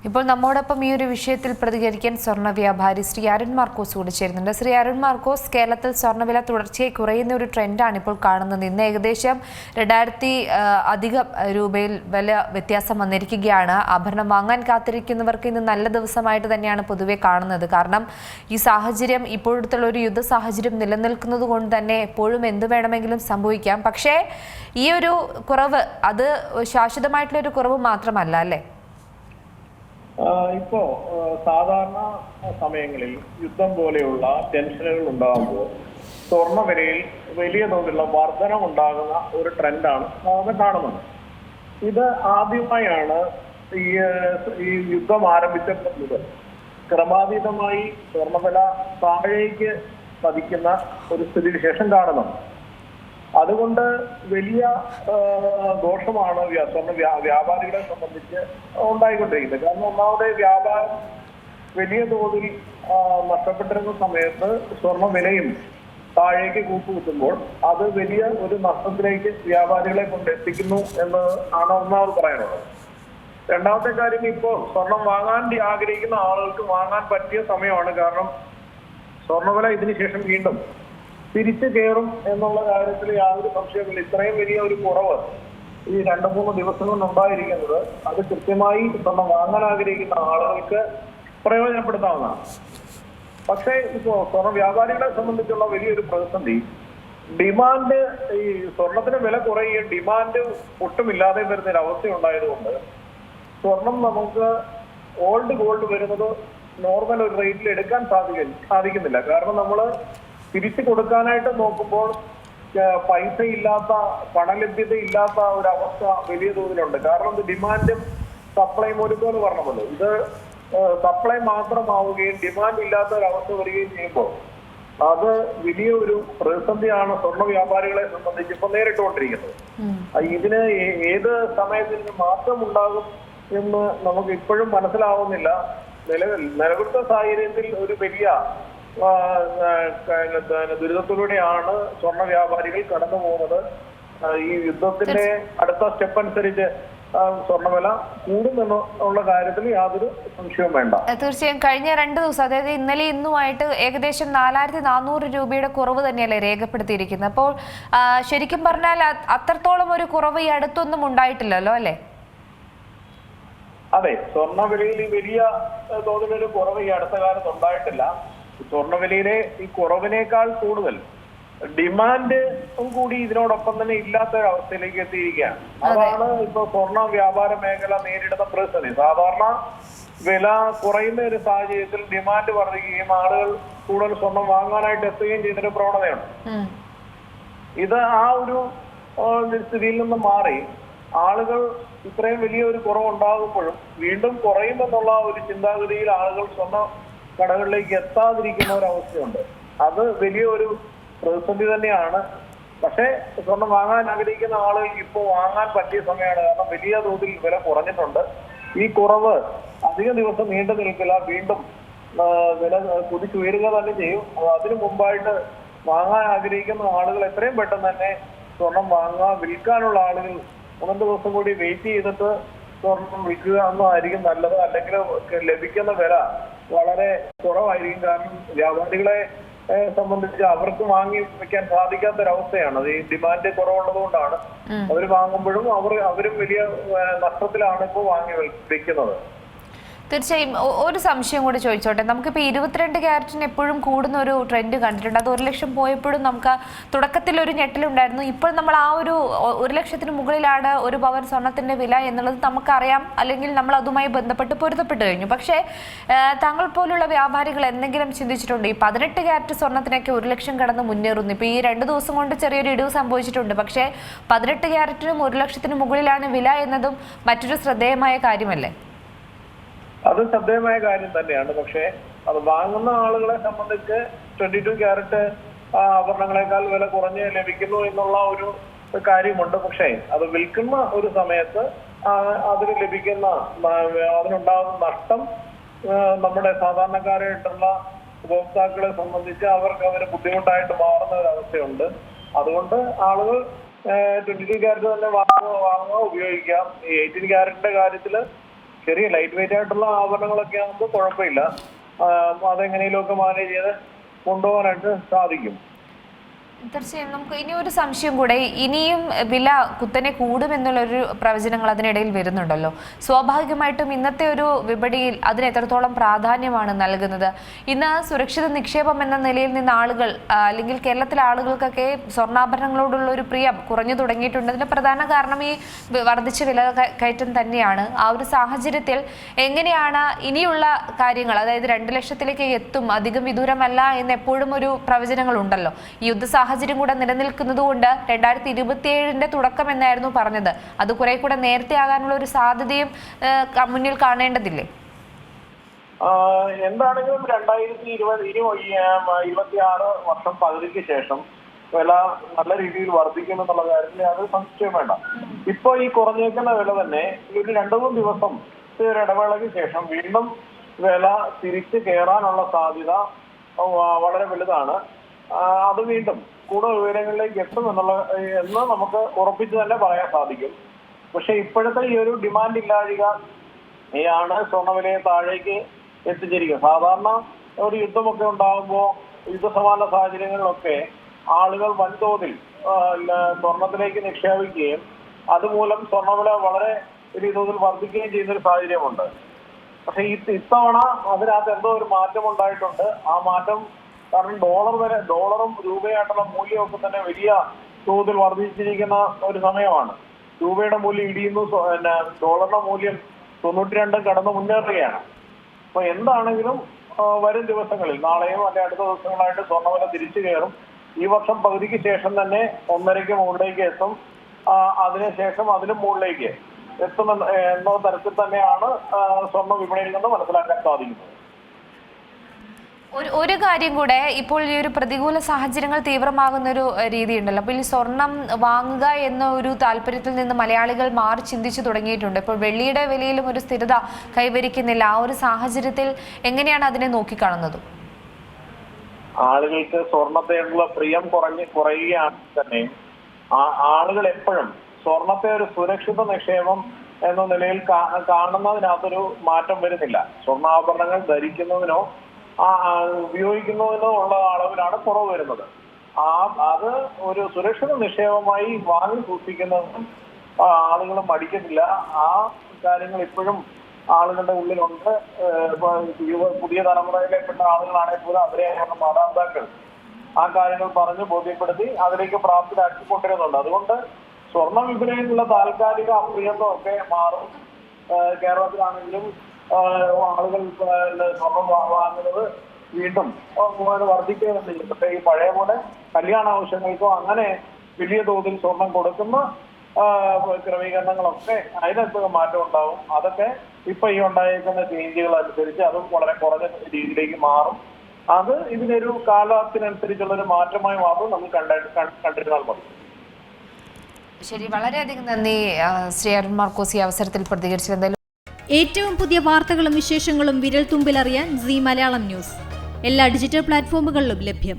ഇപ്പോൾ നമ്മോടൊപ്പം ഈ ഒരു വിഷയത്തിൽ പ്രതികരിക്കാൻ സ്വർണ്ണ വ്യാപാരി ശ്രീ അരുൺ മാർക്കോസ് കൂടി ചേരുന്നുണ്ട്. ശ്രീ അരുൺ മാർക്കോസ്, കേരളത്തിൽ സ്വർണ്ണവില തുടർച്ചയായി കുറയുന്ന ഒരു ട്രെൻഡാണ് ഇപ്പോൾ കാണുന്നത്. ഇന്ന് ഏകദേശം 2000 അധികം രൂപയിൽ വില വ്യത്യാസം വന്നിരിക്കുകയാണ്. ആഭരണം വാങ്ങാൻ കാത്തിരിക്കുന്നവർക്ക് ഇന്ന് നല്ല ദിവസമായിട്ട് തന്നെയാണ് പൊതുവെ കാണുന്നത്. കാരണം ഈ സാഹചര്യം, ഇപ്പോഴത്തുള്ള ഒരു യുദ്ധ സാഹചര്യം നിലനിൽക്കുന്നത് കൊണ്ട് തന്നെ എപ്പോഴും എന്ത് വേണമെങ്കിലും സംഭവിക്കാം. പക്ഷേ ഈ ഒരു കുറവ് അത് ശാശ്വതമായിട്ടുള്ള ഒരു കുറവ് മാത്രമല്ല, അല്ലേ? ഇപ്പോ സാധാരണ സമയങ്ങളിൽ യുദ്ധം പോലെയുള്ള ടെൻഷനുകൾ ഉണ്ടാകുമ്പോൾ സ്വർണ്ണ വിലയിൽ വലിയ തോതിലുള്ള വർധനം ഉണ്ടാകുന്ന ഒരു ട്രെൻഡാണ് നാം കാണുന്നത്. ഇത് ആദ്യമായാണ് ഈ യുദ്ധം ആരംഭിച്ചപ്പോൾ മുതൽ ക്രമാതീതമായി സ്വർണ്ണവില താഴേക്ക് പതിക്കുന്ന ഒരു സ്ഥിതിവിശേഷം കാണുന്നുണ്ട്. അതുകൊണ്ട് വലിയ ദോഷമാണ് വ്യാപാരികളെ സംബന്ധിച്ച് ഉണ്ടായിക്കൊണ്ടിരിക്കുന്നത്. കാരണം ഒന്നാമത് വ്യാപാരം വലിയ തോതിൽ നഷ്ടപ്പെട്ടിരുന്ന സമയത്ത് സ്വർണ്ണ വിലയും താഴേക്ക് കൂട്ടുകുത്തുമ്പോൾ അത് വലിയ ഒരു നഷ്ടത്തിലേക്ക് വ്യാപാരികളെ കൊണ്ടെത്തിക്കുന്നു എന്ന് ആണ് ഒന്നാമത് പറയാനുള്ളത്. രണ്ടാമത്തെ കാര്യം, ഇപ്പോൾ സ്വർണം വാങ്ങാൻ ആഗ്രഹിക്കുന്ന ആളുകൾക്ക് വാങ്ങാൻ പറ്റിയ സമയമാണ്. കാരണം സ്വർണ്ണവില ഇതിനു ശേഷം വീണ്ടും തിരിച്ചു കയറും എന്നുള്ള കാര്യത്തിൽ യാതൊരു സംശയമില്ല. ഇത്രയും വലിയ ഒരു കുറവ് ഈ 2-3 ദിവസം കൊണ്ടുണ്ടായിരിക്കുന്നത് അത് കൃത്യമായി സ്വർണം വാങ്ങാൻ ആഗ്രഹിക്കുന്ന ആളുകൾക്ക് പ്രയോജനപ്പെടുത്താവുന്നതാണ്. പക്ഷേ ഇപ്പോൾ സ്വർണ്ണ വ്യാപാരികളെ സംബന്ധിച്ചുള്ള വലിയൊരു പ്രതിസന്ധി, ഡിമാൻഡ്, ഈ സ്വർണത്തിന് വില കുറയുകയും ഡിമാൻഡ് ഒട്ടുമില്ലാതെ വരുന്ന ഒരു അവസ്ഥ ഉണ്ടായതുകൊണ്ട് സ്വർണം നമുക്ക് ഓൾഡ് ഗോൾഡ് വരുന്നത് നോർമൽ ഒരു റേറ്റിൽ എടുക്കാൻ സാധിക്കുന്നില്ല. കാരണം നമ്മൾ തിരിച്ചു കൊടുക്കാനായിട്ട് നോക്കുമ്പോൾ പൈസ ഇല്ലാത്ത, പണലഭ്യത ഇല്ലാത്ത ഒരവസ്ഥ വലിയ തോതിലുണ്ട്. കാരണം ഇത് ഡിമാൻഡും സപ്ലൈയും ഒരുപോലെ പറഞ്ഞല്ലോ, ഇത് സപ്ലൈ മാത്രമാവുകയും ഡിമാൻഡ് ഇല്ലാത്ത ഒരവസ്ഥ വരികയും ചെയ്യുമ്പോൾ അത് വലിയൊരു പ്രതിസന്ധിയാണ് സ്വർണ്ണ വ്യാപാരികളെ സംബന്ധിച്ച് ഇപ്പൊ നേരിട്ടുകൊണ്ടിരിക്കുന്നത്. ഇതിന് ഏത് സമയത്തിന് മാറ്റമുണ്ടാകും എന്ന് നമുക്ക് ഇപ്പോഴും മനസ്സിലാവുന്നില്ല. നിലവിലത്തെ സാഹചര്യത്തിൽ ഒരു വലിയ ദുരിതത്തിലൂടെയാണ് സ്വർണ്ണ വ്യാപാരികൾ കടന്നു പോകുന്നത്. ഈ യുദ്ധത്തിന്റെ അടുത്ത സ്റ്റെപ്പ് അനുസരിച്ച് സ്വർണ്ണവില കൂടുമെന്നുള്ള കാര്യത്തിൽ യാതൊരു സംശയവും വേണ്ട. തീർച്ചയായും കഴിഞ്ഞ 2 ദിവസം, അതായത് ഇന്നലെ ഇന്നുമായിട്ട് ഏകദേശം 4400 രൂപയുടെ കുറവ് തന്നെയല്ലേ രേഖപ്പെടുത്തിയിരിക്കുന്നത്. അപ്പോൾ ശരിക്കും പറഞ്ഞാൽ അത്രത്തോളം ഒരു കുറവ് ഈ അടുത്തൊന്നും ഉണ്ടായിട്ടില്ലല്ലോ, അല്ലേ? അതെ, സ്വർണ്ണവിലയിൽ ഈ വലിയ തോതിലൊരു കുറവ് ഈ അടുത്ത കാലത്ത് ഉണ്ടായിട്ടില്ല. സ്വർണ്ണവിലയിലെ ഈ കുറവിനേക്കാൾ കൂടുതൽ ഡിമാൻഡ് കൂടി ഇതിനോടൊപ്പം തന്നെ ഇല്ലാത്ത ഒരവസ്ഥയിലേക്ക് എത്തിയിരിക്കുകയാണ്. അതാണ് ഇപ്പൊ സ്വർണ്ണ വ്യാപാര മേഖല നേരിടുന്ന പ്രതിസന്ധി. സാധാരണ വില കുറയുന്ന ഒരു സാഹചര്യത്തിൽ ഡിമാൻഡ് വർദ്ധിക്കുകയും ആളുകൾ കൂടുതൽ സ്വർണം വാങ്ങാനായിട്ട് എത്തുകയും ചെയ്യുന്നൊരു പ്രവണതയുണ്ട്. ഇത് ആ ഒരു സ്ഥിതിയിൽ നിന്ന് മാറി ആളുകൾ ഇത്രയും വലിയ ഒരു കുറവുണ്ടാകുമ്പോഴും വീണ്ടും കുറയുമെന്നുള്ള ഒരു ചിന്താഗതിയിൽ ആളുകൾ സ്വർണ്ണ കടകളിലേക്ക് എത്താതിരിക്കുന്ന ഒരവസ്ഥയുണ്ട്. അത് വലിയൊരു പ്രതിസന്ധി തന്നെയാണ്. പക്ഷേ സ്വർണം വാങ്ങാൻ ആഗ്രഹിക്കുന്ന ആളുകൾക്ക് ഇപ്പോൾ വാങ്ങാൻ പറ്റിയ സമയമാണ്. കാരണം വലിയ തോതിൽ വില കുറഞ്ഞിട്ടുണ്ട്. ഈ കുറവ് അധിക ദിവസം നീണ്ടു നിൽക്കില്ല, വീണ്ടും വില കുതിച്ചുയരുക തന്നെ ചെയ്യും. അതിനു മുമ്പായിട്ട് വാങ്ങാൻ ആഗ്രഹിക്കുന്ന ആളുകൾ എത്രയും പെട്ടെന്ന് തന്നെ സ്വർണം വിൽക്കാനുള്ള ആളുകൾ 1 ദിവസം കൂടി വെയിറ്റ് ചെയ്തിട്ട് സ്വർണം വിൽക്കുക എന്നതായിരിക്കും നല്ലത്. അല്ലെങ്കിൽ ലഭിക്കുന്ന വില വളരെ കുറവായിരിക്കും. കാരണം വ്യാപാരികളെ സംബന്ധിച്ച് അവർക്ക് വാങ്ങി വെക്കാൻ സാധിക്കാത്തൊരവസ്ഥയാണ്. അത് ഈ ഡിമാൻഡ് കുറവുള്ളത് കൊണ്ടാണ്. അവർ വാങ്ങുമ്പോഴും അവരും വലിയ നഷ്ടത്തിലാണ് ഇപ്പോൾ വാങ്ങി വെക്കുന്നത്. തീർച്ചയായും ഒരു സംശയം കൂടി ചോദിച്ചോട്ടെ. നമുക്കിപ്പോൾ 22 ക്യാരറ്റിന് എപ്പോഴും കൂടുന്ന ഒരു ട്രെൻഡ് കണ്ടിട്ടുണ്ട്. അത് 1 ലക്ഷം പോയപ്പോഴും നമുക്ക് തുടക്കത്തിൽ ഒരു ഞെട്ടലുണ്ടായിരുന്നു. ഇപ്പോൾ നമ്മൾ ആ ഒരു 1 ലക്ഷത്തിന് മുകളിലാണ് ഒരു പവൻ സ്വർണത്തിന്റെ വില എന്നുള്ളത് നമുക്കറിയാം, അല്ലെങ്കിൽ നമ്മൾ അതുമായി ബന്ധപ്പെട്ട് പൊരുത്തപ്പെട്ട് കഴിഞ്ഞു. പക്ഷേ താങ്കൾ പോലുള്ള വ്യാപാരികൾ എന്തെങ്കിലും ചിന്തിച്ചിട്ടുണ്ട്? ഈ 18 ക്യാരറ്റ് സ്വർണത്തിനൊക്കെ 1 ലക്ഷം കടന്ന് മുന്നേറുന്നു. ഇപ്പോൾ ഈ 2 ദിവസം കൊണ്ട് ചെറിയൊരു ഇടിവ് സംഭവിച്ചിട്ടുണ്ട്. പക്ഷേ 18 ക്യാരറ്റിനും 1 ലക്ഷത്തിന് മുകളിലാണ് വില എന്നതും മറ്റൊരു ശ്രദ്ധേയമായ കാര്യമല്ലേ? അത് ശ്രദ്ധേയമായ കാര്യം തന്നെയാണ്. പക്ഷേ അത് വാങ്ങുന്ന ആളുകളെ സംബന്ധിച്ച് 22 ക്യാരറ്റ് ആഭരണങ്ങളെക്കാൾ വില കുറഞ്ഞ് ലഭിക്കുന്നു എന്നുള്ള ഒരു കാര്യമുണ്ട്. പക്ഷേ അത് വിൽക്കുന്ന ഒരു സമയത്ത് അതിന് ലഭിക്കുന്ന, അതിനുണ്ടാകുന്ന നഷ്ടം നമ്മുടെ സാധാരണക്കാരായിട്ടുള്ള ഉപഭോക്താക്കളെ സംബന്ധിച്ച് അവർക്ക് ബുദ്ധിമുട്ടായിട്ട് മാറുന്ന ഒരു അവസ്ഥയുണ്ട്. അതുകൊണ്ട് ആളുകൾ 22 ക്യാരറ്റ് തന്നെ വാങ്ങുക, ഉപയോഗിക്കാം. ഈ 18 ക്യാരറ്റിന്റെ കാര്യത്തിൽ ചെറിയ ലൈറ്റ് വെയിറ്റ് ആയിട്ടുള്ള ആഭരണങ്ങളൊക്കെ ആകുമ്പോൾ കുഴപ്പമില്ല. അതെങ്ങനെയൊക്കെ മാനേജ് ചെയ്ത് കൊണ്ടുപോകാനായിട്ട് സാധിക്കും. തീർച്ചയായും. നമുക്ക് ഇനി ഒരു സംശയം കൂടെ, ഇനിയും വില കുത്തനെ കൂടുമെന്നുള്ളൊരു പ്രവചനങ്ങൾ അതിനിടയിൽ വരുന്നുണ്ടല്ലോ. സ്വാഭാവികമായിട്ടും ഇന്നത്തെ ഒരു വിപണിയിൽ അതിന് എത്രത്തോളം പ്രാധാന്യമാണ് നൽകുന്നത്? ഇന്ന് സുരക്ഷിത നിക്ഷേപം എന്ന നിലയിൽ നിന്ന് ആളുകൾ, അല്ലെങ്കിൽ കേരളത്തിലെ ആളുകൾക്കൊക്കെ സ്വർണ്ണാഭരണങ്ങളോടുള്ള ഒരു പ്രിയം കുറഞ്ഞു തുടങ്ങിയിട്ടുണ്ട്. അതിന് പ്രധാന കാരണം ഈ വർദ്ധിച്ച വില കയറ്റം തന്നെയാണ്. ആ ഒരു സാഹചര്യത്തിൽ എങ്ങനെയാണ് ഇനിയുള്ള കാര്യങ്ങൾ, അതായത് 2 ലക്ഷത്തിലേക്ക് എത്തും, അധികം വിദൂരമല്ല എന്ന് എപ്പോഴും ഒരു പ്രവചനങ്ങൾ ഉണ്ടല്ലോ. ഈ യുദ്ധ സാഹചര്യം കൂടെ നിലനിൽക്കുന്നത് കൊണ്ട് 2027 തുടക്കം എന്നായിരുന്നു പറഞ്ഞത്. അത് കുറെ കൂടെ നേരത്തെ ആകാനുള്ള ഒരു സാധ്യതയും മുന്നിൽ കാണേണ്ടതില്ലേ? എന്താണെങ്കിലും 2026 വർഷം പകുതിക്ക് ശേഷം വില നല്ല രീതിയിൽ വർദ്ധിക്കുമെന്നുള്ള കാര്യത്തിൽ അത് സംശയം വേണ്ട. ഇപ്പൊ ഈ കുറഞ്ഞേക്കുന്ന വില തന്നെ ഒരു 2-3 ദിവസം ഒരു ഇടവേളയ്ക്ക് ശേഷം വീണ്ടും വില തിരിച്ചു കയറാനുള്ള സാധ്യത വളരെ വലുതാണ്. അത് വീണ്ടും കൂടുതൽ വിവരങ്ങളിലേക്ക് എന്ന് നമുക്ക് ഉറപ്പിച്ച് തന്നെ പറയാൻ സാധിക്കും. പക്ഷെ ഇപ്പോഴത്തെ ഈ ഒരു ഡിമാൻഡ് ഇല്ലാഴികയാണ് സ്വർണ്ണവിലയെ താഴേക്ക് എത്തിച്ചിരിക്കുന്നത്. സാധാരണ ഒരു യുദ്ധമൊക്കെ ഉണ്ടാകുമ്പോൾ, യുദ്ധസമാന സാഹചര്യങ്ങളിലൊക്കെ ആളുകൾ വൻതോതിൽ സ്വർണത്തിലേക്ക് നിക്ഷേപിക്കുകയും അതുമൂലം സ്വർണ്ണവില വളരെ വലിയ തോതിൽ വർദ്ധിക്കുകയും ചെയ്യുന്നൊരു സാഹചര്യമുണ്ട്. പക്ഷെ ഇത്തവണ അതിനകത്ത് എന്തോ ഒരു മാറ്റം ഉണ്ടായിട്ടുണ്ട്. ആ മാറ്റം കാരണം ഡോളറും രൂപയായിട്ടുള്ള മൂല്യമൊക്കെ തന്നെ വലിയ തോതിൽ വർദ്ധിച്ചിരിക്കുന്ന ഒരു സമയമാണ്. രൂപയുടെ മൂല്യം ഇടിയുന്നു, ഡോളറിന്റെ മൂല്യം 92 കടന്ന് മുന്നേറുകയാണ്. അപ്പൊ എന്താണെങ്കിലും വരും ദിവസങ്ങളിൽ, നാളെയും അല്ലെ അടുത്ത ദിവസങ്ങളായിട്ട് സ്വർണ്ണവില തിരിച്ചു കയറും. ഈ വർഷം പകുതിക്ക് ശേഷം തന്നെ 1.5 മുകളിലേക്ക് എത്തും. അതിനുശേഷം അതിനും മുകളിലേക്ക് എന്ന തരത്തിൽ തന്നെയാണ് സ്വർണ്ണ വിപണിയിൽ നിന്ന് മനസ്സിലാക്കാൻ സാധിക്കുന്നത്. ഒരു കാര്യം കൂടെ, ഇപ്പോൾ ഈ ഒരു പ്രതികൂല സാഹചര്യങ്ങൾ തീവ്രമാകുന്ന ഒരു രീതി ഉണ്ടല്ലോ. അപ്പോൾ ഈ സ്വർണം വാങ്ങുക എന്ന ഒരു താല്പര്യത്തിൽ നിന്ന് മലയാളികൾ മാറി ചിന്തിച്ചു തുടങ്ങിയിട്ടുണ്ട്. ഇപ്പോൾ വെള്ളിയുടെ വിലയിലും ഒരു സ്ഥിരത കൈവരിക്കുന്നില്ല. ആ ഒരു സാഹചര്യത്തിൽ എങ്ങനെയാണ് അതിനെ നോക്കിക്കാണുന്നത്? ആളുകൾക്ക് സ്വർണത്തെയുള്ള പ്രിയം കുറയുകയാണെങ്കിൽ തന്നെ ആളുകൾ എപ്പോഴും സ്വർണത്തെ ഒരു സുരക്ഷിത നിക്ഷേപം എന്ന നിലയിൽ കാണുന്നതിനകത്തൊരു മാറ്റം വരുന്നില്ല. സ്വർണ്ണാഭരണങ്ങൾ ധരിക്കുന്നതിനോ ഉപയോഗിക്കുന്നതിനോ ഉള്ള അളവിലാണ് കുറവ് വരുന്നത്. അത് ഒരു സുരക്ഷിത നിക്ഷേപമായി വാങ്ങി സൂക്ഷിക്കുന്നതും ആളുകൾ മടിക്കുന്നില്ല. ആ കാര്യങ്ങൾ ഇപ്പോഴും ആളുകളുടെ ഉള്ളിലുണ്ട്. പുതിയ തലമുറയിൽപ്പെട്ട ആളുകളാണെങ്കിൽ പോലും അവരെ മാതാപിതാക്കൾ ആ കാര്യങ്ങൾ പറഞ്ഞ് ബോധ്യപ്പെടുത്തി അതിലേക്ക് പ്രാപ്തരാക്കിക്കൊണ്ടിരുന്നുണ്ട്. അതുകൊണ്ട് സ്വർണ്ണ വിപണിയിലുള്ള താൽക്കാലിക അപ്രിയത്വമൊക്കെ മാറും. കേരളത്തിലാണെങ്കിലും ആളുകൾ സ്വർണം വാങ്ങുന്നത് വീണ്ടും വർദ്ധിക്കുകയും ചെയ്യും. പക്ഷേ ഈ പഴയ പോലെ കല്യാണ ആവശ്യങ്ങൾക്കോ അങ്ങനെ വലിയ തോതിൽ സ്വർണം കൊടുക്കുന്ന ക്രമീകരണങ്ങളൊക്കെ അതിനകത്ത് മാറ്റം ഉണ്ടാവും. അതൊക്കെ ഇപ്പൊ ഈ ഉണ്ടായിരിക്കുന്ന ചേഞ്ചുകൾ അനുസരിച്ച് അതും വളരെ കുറഞ്ഞ രീതിയിലേക്ക് മാറും. അത് ഇതിനൊരു കാലത്തിനനുസരിച്ചുള്ള ഒരു മാറ്റമായി മാത്രം നമ്മൾ കണ്ടിരുന്നാൽ മതി. ശരി, വളരെയധികം നന്ദി ശ്രീ അരുൺ മാർക്കോസ് ഈ അവസരത്തിൽ പ്രതികരിച്ചത്. ഏറ്റവും പുതിയ വാർത്തകളും വിശേഷങ്ങളും വിരൽ തുമ്പിലറിയാൻ സീ മലയാളം ന്യൂസ് എല്ലാ ഡിജിറ്റൽ പ്ലാറ്റ്ഫോമുകളിലും ലഭ്യം.